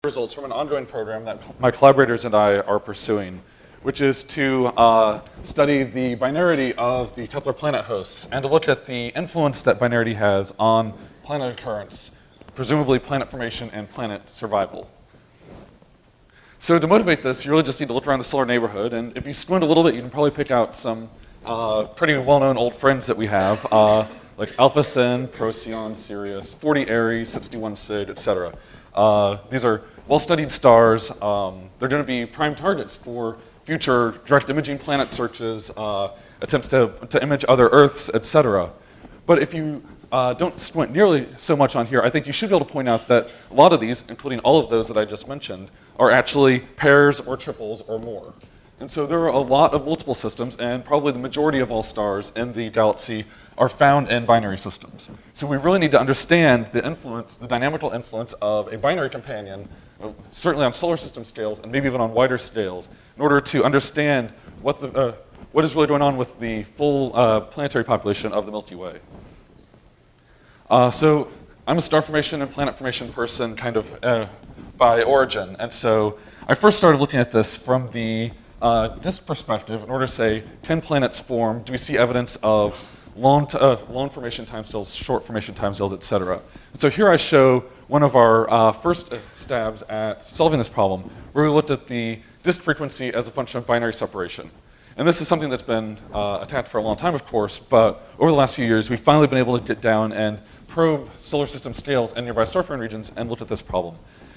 results from an ongoing program that my collaborators and I are pursuing, which is to study the binarity of the Kepler planet hosts and to look at the influence that binarity has on planet occurrence, presumably planet formation and planet survival. So to motivate this, you really just need to look around the solar neighborhood, and if you squint a little bit, you can probably pick out some pretty well-known old friends that we have, like Alpha Centauri, Procyon, Sirius, 40 Aries, 61 Cygni, etc. These are well-studied stars. They're going to be prime targets for future direct imaging planet searches, attempts to image other Earths, etc. But if you don't squint nearly so much on here, I think you should be able to point out that a lot of these, including all of those that I just mentioned, are actually pairs or triples or more. And so there are a lot of multiple systems, and probably the majority of all stars in the galaxy are found in binary systems. So we really need to understand the influence, the dynamical influence of a binary companion, certainly on solar system scales and maybe even on wider scales, in order to understand what is really going on with the full planetary population of the Milky Way. So I'm a star formation and planet formation person kind of by origin, and so I first started looking at this from the disk perspective in order to say, can planets form? Do we see evidence of long formation timescales, short formation timescales, et cetera? And so here I show one of our first stabs at solving this problem, where we looked at the disk frequency as a function of binary separation. And this is something that's been attacked for a long time, of course, but over the last few years, we've finally been able to get down and probe solar system scales and nearby star-forming regions and look at this problem.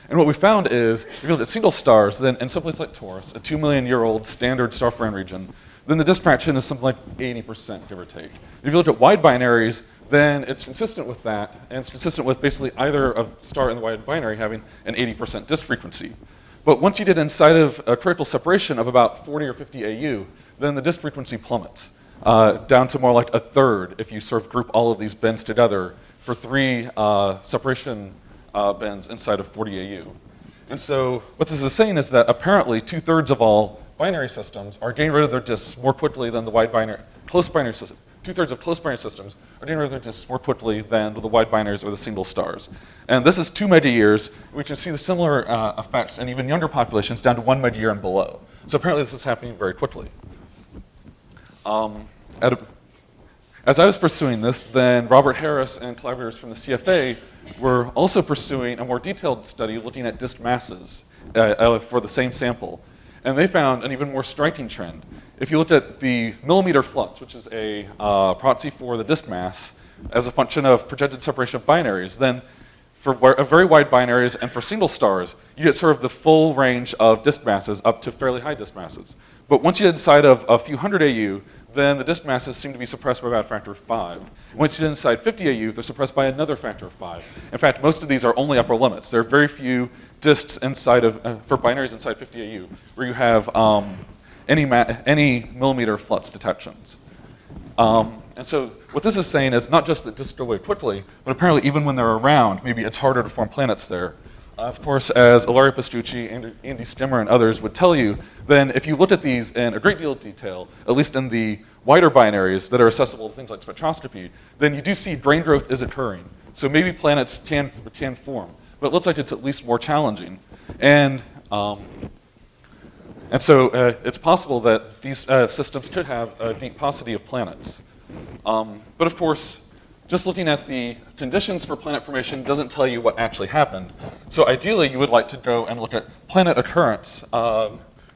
And what we found is, if you look at single stars, then in some place like Taurus, a 2 million year old standard star-forming region, then the disk fraction is something like 80%, give or take. If you look at wide binaries, then it's consistent with that, and it's consistent with basically either a star in the wide binary having an 80% disk frequency. But once you get inside of a critical separation of about 40 or 50 AU, then the disk frequency plummets down to more like a third if you sort of group all of these bins together for 3 separation bins inside of 40 AU. And so what this is saying is that apparently 2/3 of all binary systems are getting rid of their disks more quickly than the wide binary, close binary systems. 2/3 of close binary systems are getting rid of their disks more quickly than the wide binaries or the single stars. And this is 2 megayears. We can see the similar effects in even younger populations down to 1 megayear and below. So apparently this is happening very quickly. As I was pursuing this, then Robert Harris and collaborators from the CFA were also pursuing a more detailed study looking at disk masses for the same sample. And they found an even more striking trend. If you looked at the millimeter flux, which is a proxy for the disk mass, as a function of projected separation of binaries, then for very wide binaries and for single stars, you get sort of the full range of disk masses up to fairly high disk masses. But once you get inside of a few hundred AU, then the disk masses seem to be suppressed by about a factor of 5. Once you get inside 50 AU, they're suppressed by another factor of 5. In fact, most of these are only upper limits. There are very few disks inside of, for binaries inside 50 AU, where you have any millimeter flux detections. And so what this is saying is not just that disks go away quickly, but apparently even when they're around, maybe it's harder to form planets there. Of course, as Ilaria Pastucci, Andy Skimmer, and others would tell you, then if you look at these in a great deal of detail, at least in the wider binaries that are accessible to things like spectroscopy, then you do see brain growth is occurring. So maybe planets can form, but it looks like it's at least more challenging. And so it's possible that these systems could have a deep paucity of planets. But of course, just looking at the conditions for planet formation doesn't tell you what actually happened. So ideally, you would like to go and look at planet occurrence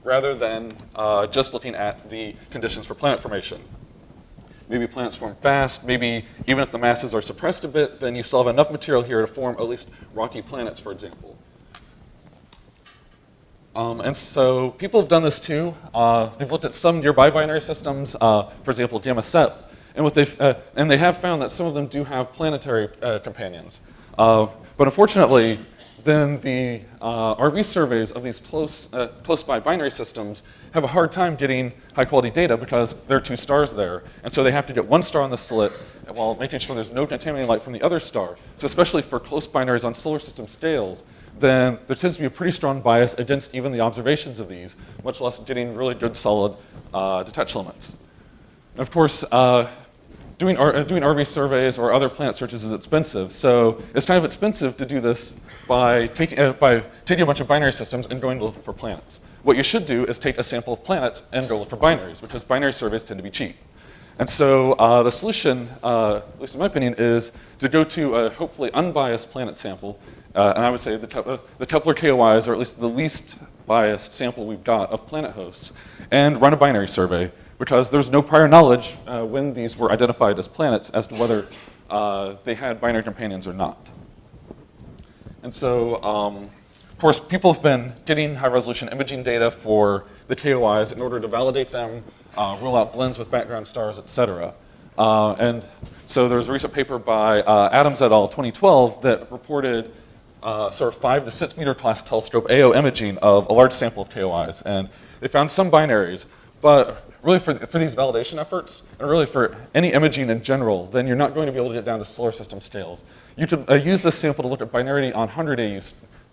rather than just looking at the conditions for planet formation. Maybe planets form fast. Maybe even if the masses are suppressed a bit, then you still have enough material here to form at least rocky planets, for example. And so people have done this too. They've looked at some nearby binary systems, for example, Gamma Set. And they have found that some of them do have planetary companions. But unfortunately, then the RV surveys of these close by binary systems have a hard time getting high quality data because there are 2 stars there. And so they have to get 1 star on the slit while making sure there's no contaminating light from the other star. So especially for close binaries on solar system scales, then there tends to be a pretty strong bias against even the observations of these, much less getting really good solid detection limits. And of course, doing RV surveys or other planet searches is expensive. So it's kind of expensive to do this by taking a bunch of binary systems and going to look for planets. What you should do is take a sample of planets and go look for binaries, because binary surveys tend to be cheap. And so the solution, at least in my opinion, is to go to a hopefully unbiased planet sample, and I would say the Kepler KOIs, or at least the least biased sample we've got of planet hosts, and run a binary survey, because there's no prior knowledge when these were identified as planets as to whether they had binary companions or not. And so, of course, people have been getting high-resolution imaging data for the KOIs in order to validate them, rule out blends with background stars, et cetera. And so there was a recent paper by Adams et al. 2012 that reported sort of 5 to 6 meter class telescope AO imaging of a large sample of KOIs. And they found some binaries, but really for these validation efforts, and really for any imaging in general, then you're not going to be able to get down to solar system scales. You could use this sample to look at binarity on 100 AU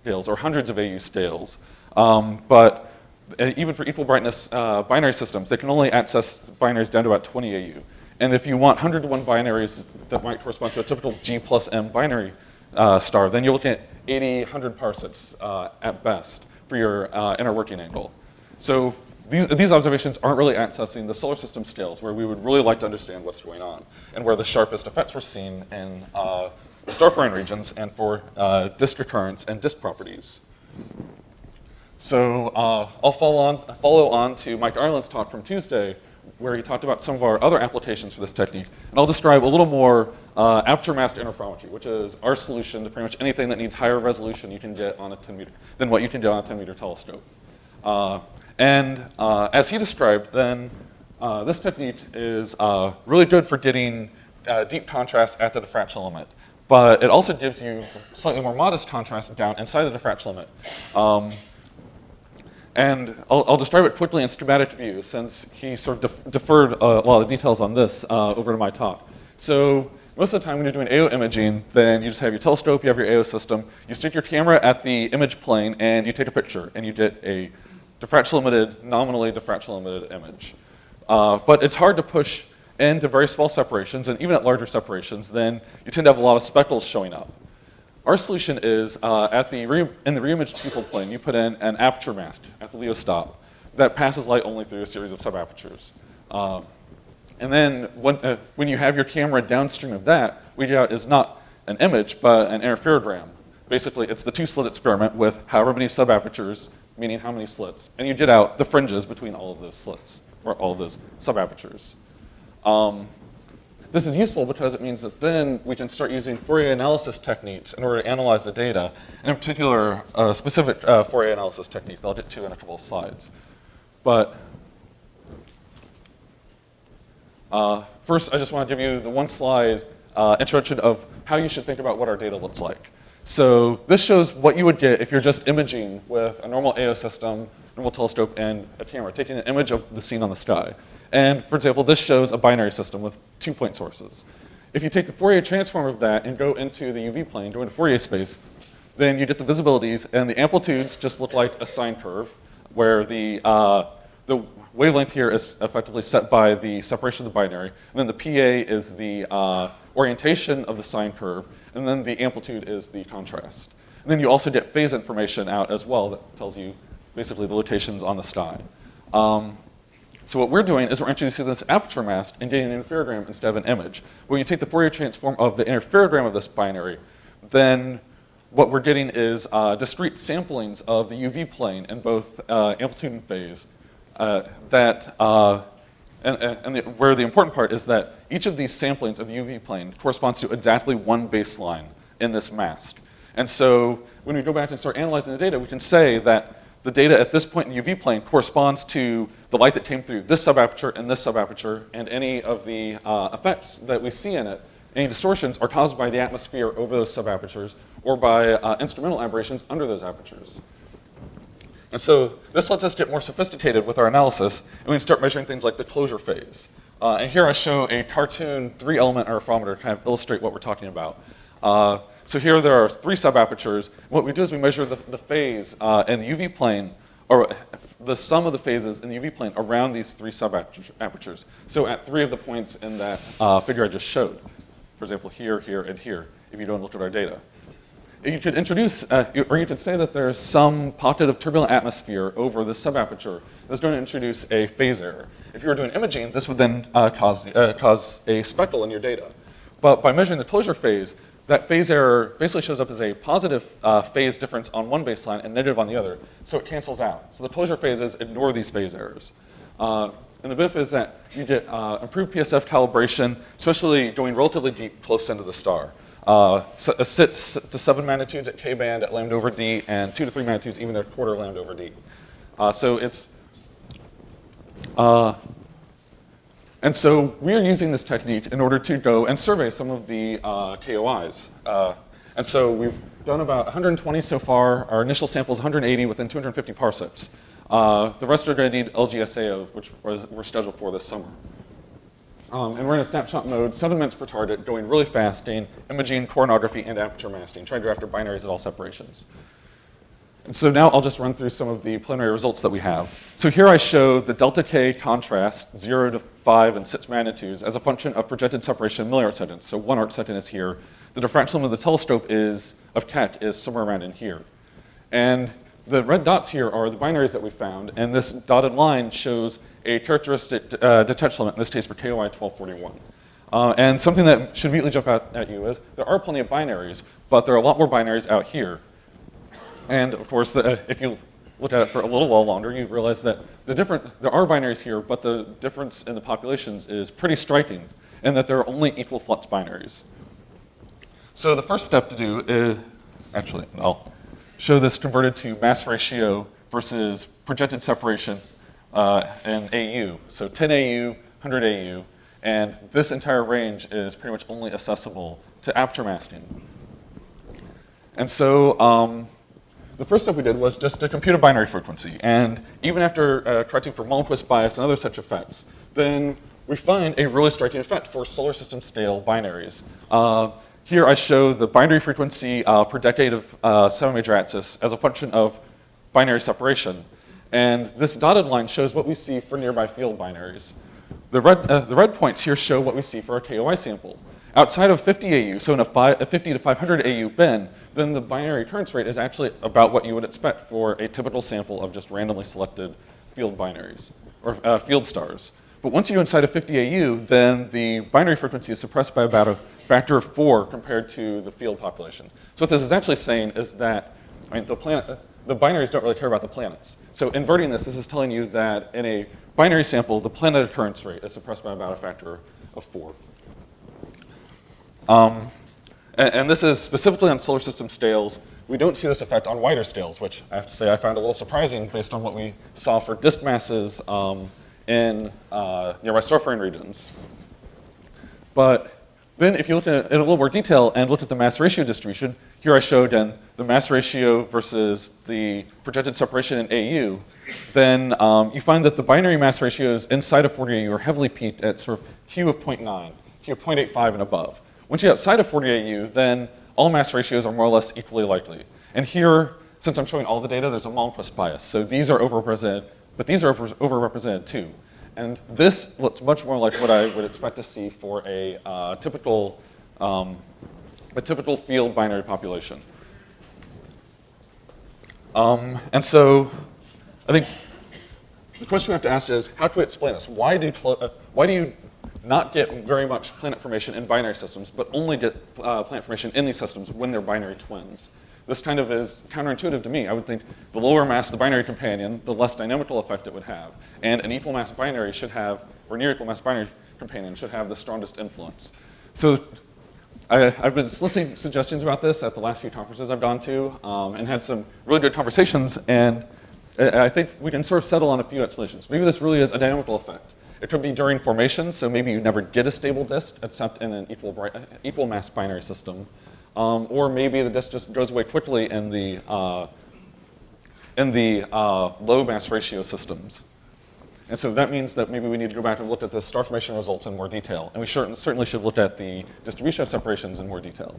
scales or hundreds of AU scales. But even for equal brightness binary systems, they can only access binaries down to about 20 AU. And if you want 100 to 1 binaries that might correspond to a typical G plus M binary star, then you're looking at 80, 100 parsecs at best for your inner working angle. So these observations aren't really accessing the solar system scales where we would really like to understand what's going on and where the sharpest effects were seen in the star-forming regions and for disk occurrence and disk properties. So I'll follow on to Mike Ireland's talk from Tuesday, where he talked about some of our other applications for this technique. And I'll describe a little more aperture masked interferometry, which is our solution to pretty much anything that needs higher resolution you can get on a 10 meter than what you can get on a 10 meter telescope. As he described, then this technique is really good for getting deep contrast at the diffraction limit. But it also gives you slightly more modest contrast down inside the diffraction limit. And I'll describe it quickly in schematic view, since he sort of deferred a lot of the details on this over to my talk. So most of the time when you're doing AO imaging, then you just have your telescope, you have your AO system, you stick your camera at the image plane, and you take a picture, and you get a diffraction-limited, nominally diffraction-limited image. But it's hard to push into very small separations, and even at larger separations, then you tend to have a lot of speckles showing up. Our solution is in the reimaged pupil plane, you put in an aperture mask at the LEO stop that passes light only through a series of subapertures. And then when you have your camera downstream of that, what you get out is not an image, but an interferogram. Basically, it's the two-slit experiment with however many subapertures, meaning how many slits, and you get out the fringes between all of those slits, or all of those subapertures. This is useful because it means that then we can start using Fourier analysis techniques in order to analyze the data, and in particular, a specific Fourier analysis technique that I'll get to in a couple of slides. But first, I just want to give you the one slide introduction of how you should think about what our data looks like. So this shows what you would get if you're just imaging with a normal AO system, normal telescope, and a camera, taking an image of the scene on the sky. And for example, this shows a binary system with 2-point sources. If you take the Fourier transform of that and go into the UV plane, go into Fourier space, then you get the visibilities, and the amplitudes just look like a sine curve, where the wavelength here is effectively set by the separation of the binary, and then the PA is the orientation of the sine curve, and then the amplitude is the contrast. And then you also get phase information out as well that tells you basically the locations on the sky. So what we're doing is we're introducing this aperture mask and getting an interferogram instead of an image. When you take the Fourier transform of the interferogram of this binary, then what we're getting is discrete samplings of the UV plane in both amplitude and phase. Where the important part is that each of these samplings of the UV plane corresponds to exactly one baseline in this mask. And so when we go back and start analyzing the data, we can say that the data at this point in the UV plane corresponds to the light that came through this subaperture and this subaperture, and any of the effects that we see in it, any distortions, are caused by the atmosphere over those subapertures or by instrumental aberrations under those apertures. And so this lets us get more sophisticated with our analysis, and we can start measuring things like the closure phase. And here I show a cartoon 3-element interferometer to kind of illustrate what we're talking about. So here there are 3 subapertures. What we do is we measure the phase in the UV plane, or the sum of the phases in the UV plane around these 3 subapertures. So at 3 of the points in that figure I just showed, for example, here, here, and here, if you don't look at our data. You could introduce, or you could say that there's some pocket of turbulent atmosphere over the subaperture that's going to introduce a phase error. If you were doing imaging, this would then cause a speckle in your data. But by measuring the closure phase, that phase error basically shows up as a positive phase difference on one baseline and negative on the other, so it cancels out. So the closure phases ignore these phase errors. And the benefit is that you get improved PSF calibration, especially going relatively deep close into the star. 6 to 7 magnitudes at K-band at lambda over D, and 2 to 3 magnitudes even at quarter lambda over D. So it's and so we are using this technique in order to go and survey some of the KOIs. And so we've done about 120 so far. Our initial sample is 180 within 250 parsecs. The rest are going to need LGSAO, which we're scheduled for this summer. And we're in a snapshot mode, 7 minutes per target, going really fast, getting imaging, coronagraphy, and aperture masking, trying to go after binaries at all separations. And so now I'll just run through some of the preliminary results that we have. So here I show the delta K contrast, 0 to 5 and 6 magnitudes, as a function of projected separation in milliarc seconds. So 1 arc second is here. The diffraction limit of the telescope of Keck is somewhere around in here. And the red dots here are the binaries that we found, and this dotted line shows a characteristic detection limit, in this case for KOI 1241. And something that should immediately jump out at you is there are plenty of binaries, but there are a lot more binaries out here. And of course, if you look at it for a little while longer, you realize that there are binaries here, but the difference in the populations is pretty striking, in that there are only equal flux binaries. So the first step to do is, actually, I'll show this converted to mass ratio versus projected separation in AU. So 10 AU, 100 AU, and this entire range is pretty much only accessible to aperture masking. And so the first step we did was just to compute a binary frequency. And even after correcting for Malmquist bias and other such effects, then we find a really striking effect for solar system scale binaries. Here I show the binary frequency per decade of semi-major axis as a function of binary separation. And this dotted line shows what we see for nearby field binaries. The red points here show what we see for our KOI sample. Outside of 50 AU, so in a 50 to 500 AU bin, then the binary occurrence rate is actually about what you would expect for a typical sample of just randomly selected field binaries, or field stars. But once you go inside of 50 AU, then the binary frequency is suppressed by about a factor of 4 compared to the field population. So what this is actually saying is that, I mean, the binaries don't really care about the planets. So inverting this is telling you that in a binary sample, the planet occurrence rate is suppressed by about a factor of 4. And this is specifically on solar system scales. We don't see this effect on wider scales, which I have to say I found a little surprising based on what we saw for disk masses in nearby star-forming regions. But then if you look at it in a little more detail and look at the mass ratio distribution, here I showed again the mass ratio versus the projected separation in AU, then you find that the binary mass ratios inside of 40 AU are heavily peaked at sort of Q of 0.9, Q of 0.85 and above. Once you get outside of 40 AU, then all mass ratios are more or less equally likely. And here, since I'm showing all the data, there's a Malmquist bias. So these are overrepresented, but these are overrepresented too. And this looks much more like what I would expect to see for a typical field binary population. And so I think the question we have to ask is, how can we explain this? Why do you not get very much planet formation in binary systems, but only get planet formation in these systems when they're binary twins? This kind of is counterintuitive to me. I would think the lower mass the binary companion, the less dynamical effect it would have. And an equal mass binary should have, or near equal mass binary companion should have the strongest influence. So I've been soliciting suggestions about this at the last few conferences I've gone to, and had some really good conversations, and I think we can sort of settle on a few explanations. Maybe this really is a dynamical effect. It could be during formation, so maybe you never get a stable disk except in an equal mass binary system. Or maybe the disk just goes away quickly in the low mass ratio systems. And so that means that maybe we need to go back and look at the star formation results in more detail. And we certainly should look at the distribution of separations in more detail.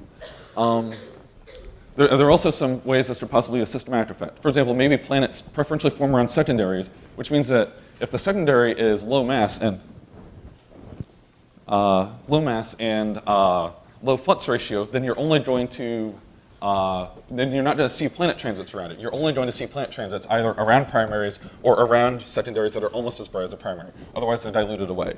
There are also some ways this could possibly be a systematic effect. For example, maybe planets preferentially form around secondaries, which means that if the secondary is low mass and low flux ratio, then you're only going to then you're not going to see planet transits around it. You're only going to see planet transits either around primaries or around secondaries that are almost as bright as a primary. Otherwise, they're diluted away.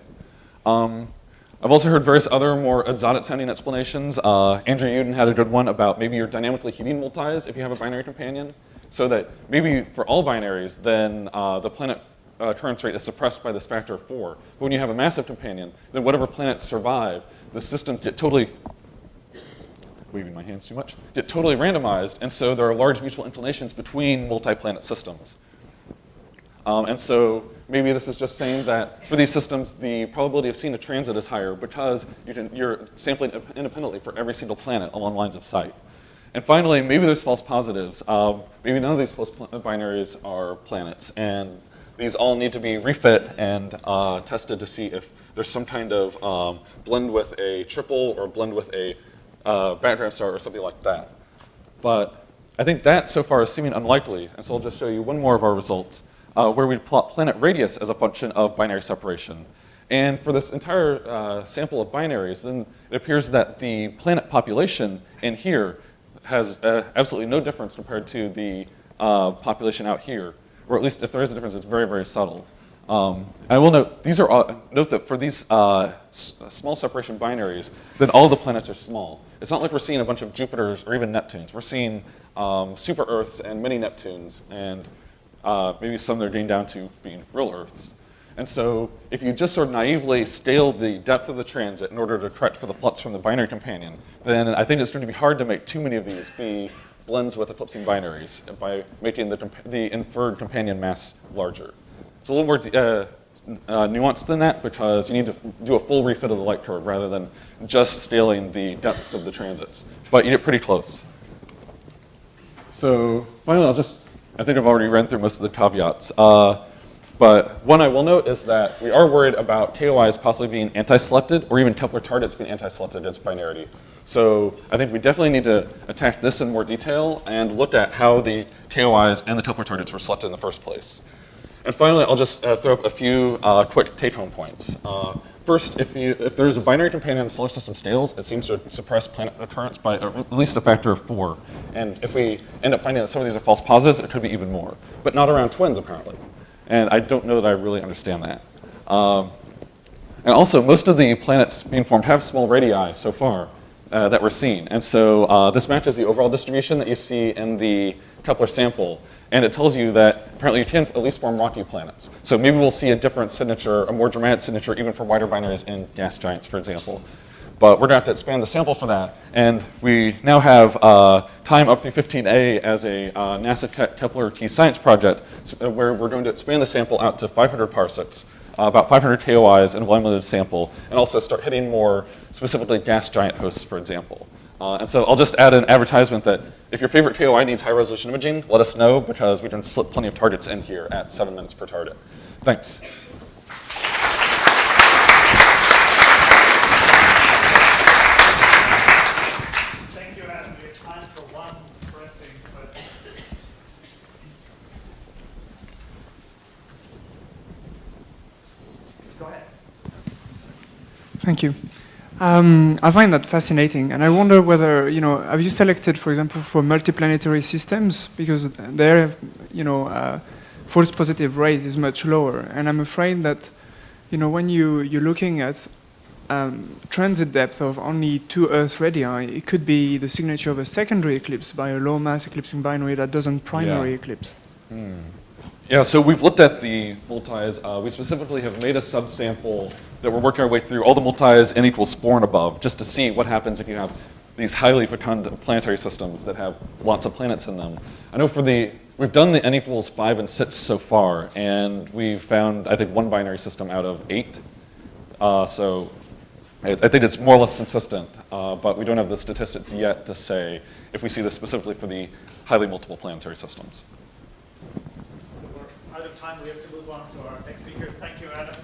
I've also heard various other more exotic-sounding explanations. Andrew Uden had a good one about maybe you're dynamically heating multis if you have a binary companion, so that maybe for all binaries, then the planet occurrence rate is suppressed by this factor of 4. But when you have a massive companion, then whatever planets survive, the systems get totally waving my hands too much, get totally randomized, and so there are large mutual inclinations between multi-planet systems. And so maybe this is just saying that for these systems, the probability of seeing a transit is higher because you're sampling independently for every single planet along lines of sight. And finally, maybe there's false positives. Maybe none of these close binaries are planets, and these all need to be refit and tested to see if there's some kind of blend with a triple or blend with a background star or something like that. But I think that so far is seeming unlikely, and so I'll just show you one more of our results where we plot planet radius as a function of binary separation. And for this entire sample of binaries, then it appears that the planet population in here has absolutely no difference compared to the population out here, or at least if there is a difference, it's very, very subtle. I will note, note that for these small separation binaries, then all the planets are small. It's not like we're seeing a bunch of Jupiters or even Neptunes. We're seeing super Earths and mini Neptunes, and maybe some that are getting down to being real Earths. And so if you just sort of naively scale the depth of the transit in order to correct for the flux from the binary companion, then I think it's going to be hard to make too many of these be blends with eclipsing binaries by making the inferred companion mass larger. It's a little more nuanced than that because you need to do a full refit of the light curve rather than just scaling the depths of the transits. But you get pretty close. So finally, I think I've already ran through most of the caveats. But one I will note is that we are worried about KOIs possibly being anti-selected or even Kepler targets being anti-selected against binarity. So I think we definitely need to attack this in more detail and look at how the KOIs and the Kepler targets were selected in the first place. And finally, I'll just throw up a few quick take-home points. First, if there's a binary companion in solar system scales, it seems to suppress planet occurrence by at least a factor of 4. And if we end up finding that some of these are false positives, it could be even more. But not around twins, apparently. And I don't know that I really understand that. And also, most of the planets being formed have small radii so far that we're seeing. And so this matches the overall distribution that you see in the Kepler sample. And it tells you that apparently you can at least form rocky planets. So maybe we'll see a different signature, a more dramatic signature, even for wider binaries in gas giants, for example. But we're going to have to expand the sample for that. And we now have time up through 15A as a NASA Kepler Key Science project where we're going to expand the sample out to 500 parsecs, about 500 KOIs in a well-limited sample, and also start hitting more specifically gas giant hosts, for example. And so I'll just add an advertisement that if your favorite KOI needs high-resolution imaging, let us know, because we can slip plenty of targets in here at 7 minutes per target. Thanks. Thank you, Adam. We have time for one pressing question. Go ahead. Thank you. I find that fascinating, and I wonder whether, have you selected, for example, for multiplanetary systems, because their, false positive rate is much lower, and I'm afraid that, when you're looking at transit depth of only 2 Earth radii, it could be the signature of a secondary eclipse by a low mass eclipsing binary that doesn't primary eclipse. Yeah, so we've looked at the multis. We specifically have made a subsample that we're working our way through all the multis n equals 4 and above, just to see what happens if you have these highly fecund planetary systems that have lots of planets in them. I know we've done the n equals 5 and 6 so far, and we've found, I think, 1 binary system out of 8. So I think it's more or less consistent, but we don't have the statistics yet to say if we see this specifically for the highly multiple planetary systems. So we're out of time. We have to move on to our next speaker. Thank you, Adam.